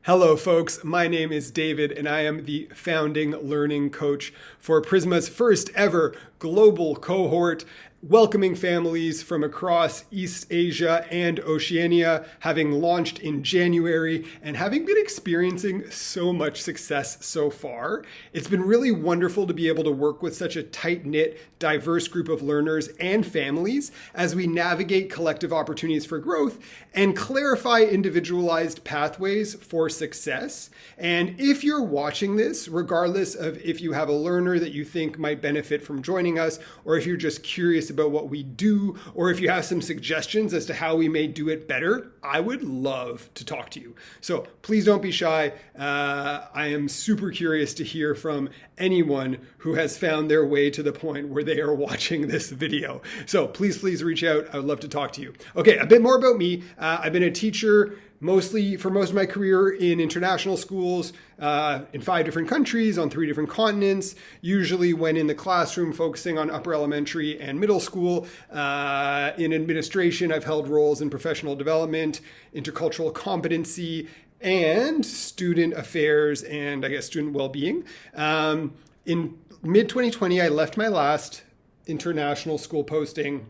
Hello, folks. My name is David, and I am the founding learning coach for Prisma's first ever global cohort, welcoming families from across East Asia and Oceania, having launched in January and having been experiencing so much success so far. It's been really wonderful to be able to work with such a tight-knit, diverse group of learners and families as we navigate collective opportunities for growth and clarify individualized pathways for success. And if you're watching this, regardless of if you have a learner that you think might benefit from joining us, or if you're just curious about what we do, or if you have some suggestions as to how we may do it better, I would love to talk to you. So please don't be shy. I am super curious to hear from anyone who has found their way to the point where they are watching this video. So please reach out. I would love to talk to you. Okay, a bit more about me. I've been a teacher mostly for most of my career in international schools in 5 different countries on 3 different continents, usually when in the classroom focusing on upper elementary and middle school. In administration, I've held roles in professional development, intercultural competency, and student affairs and I guess student well-being. In mid-2020, I left my last international school posting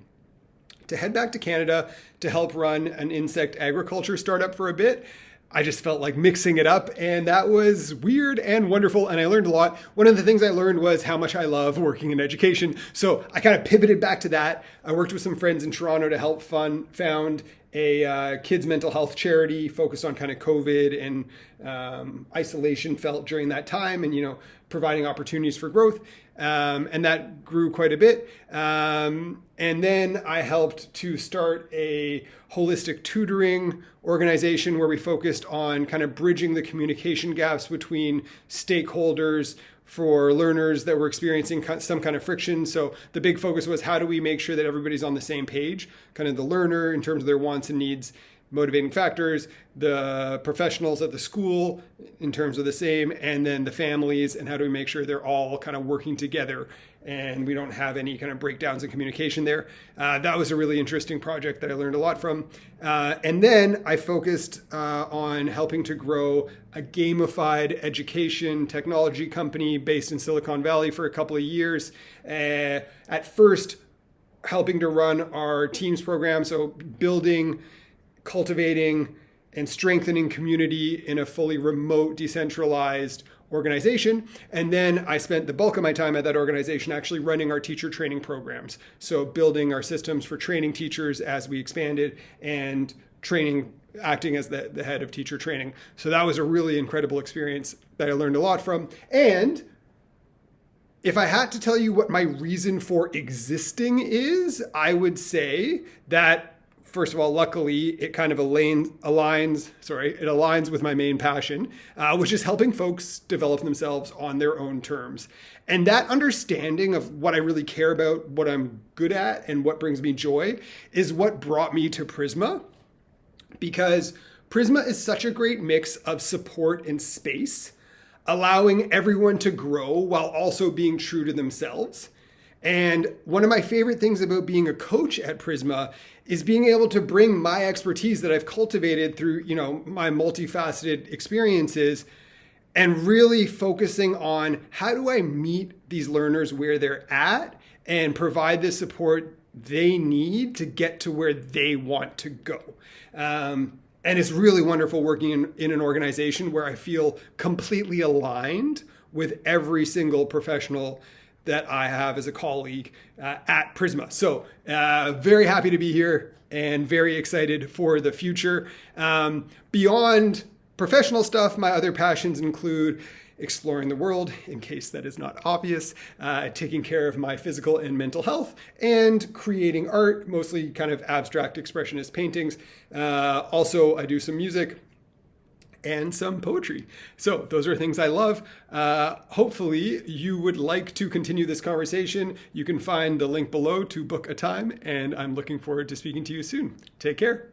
to head back to Canada to help run an insect agriculture startup for a bit. I just felt like mixing it up, and that was weird and wonderful, and I learned a lot. One of the things I learned was how much I love working in education, so I kind of pivoted back to that. I worked with some friends in Toronto to help found a kids' mental health charity focused on kind of COVID and isolation felt during that time, and providing opportunities for growth. And that grew quite a bit. And then I helped to start a holistic tutoring organization where we focused on kind of bridging the communication gaps between stakeholders for learners that were experiencing some kind of friction. So the big focus was, how do we make sure that everybody's on the same page, kind of the learner in terms of their wants and needs, motivating factors, the professionals at the school in terms of the same, and then the families, and how do we make sure they're all kind of working together and we don't have any kind of breakdowns in communication there. That was a really interesting project that I learned a lot from. And then I focused on helping to grow a gamified education technology company based in Silicon Valley for a couple of years. At first, helping to run our Teams program, so building, cultivating, and strengthening community in a fully remote, decentralized organization. And then I spent the bulk of my time at that organization actually running our teacher training programs. So building our systems for training teachers as we expanded, and acting as the head of teacher training. So that was a really incredible experience that I learned a lot from. And if I had to tell you what my reason for existing is, I would say that, first of all, luckily, it kind of aligns with my main passion, which is helping folks develop themselves on their own terms. And that understanding of what I really care about, what I'm good at, and what brings me joy is what brought me to Prisma. Because Prisma is such a great mix of support and space, allowing everyone to grow while also being true to themselves. And one of my favorite things about being a coach at Prisma is being able to bring my expertise that I've cultivated through, my multifaceted experiences, and really focusing on how do I meet these learners where they're at and provide the support they need to get to where they want to go. And it's really wonderful working in an organization where I feel completely aligned with every single professional that I have as a colleague at Prisma. So very happy to be here and very excited for the future. Beyond professional stuff, my other passions include exploring the world, in case that is not obvious, taking care of my physical and mental health, and creating art, mostly kind of abstract expressionist paintings. Also, I do some music and some poetry. So those are things I love. Hopefully you would like to continue this conversation. You can find the link below to book a time, and I'm looking forward to speaking to you soon. Take care.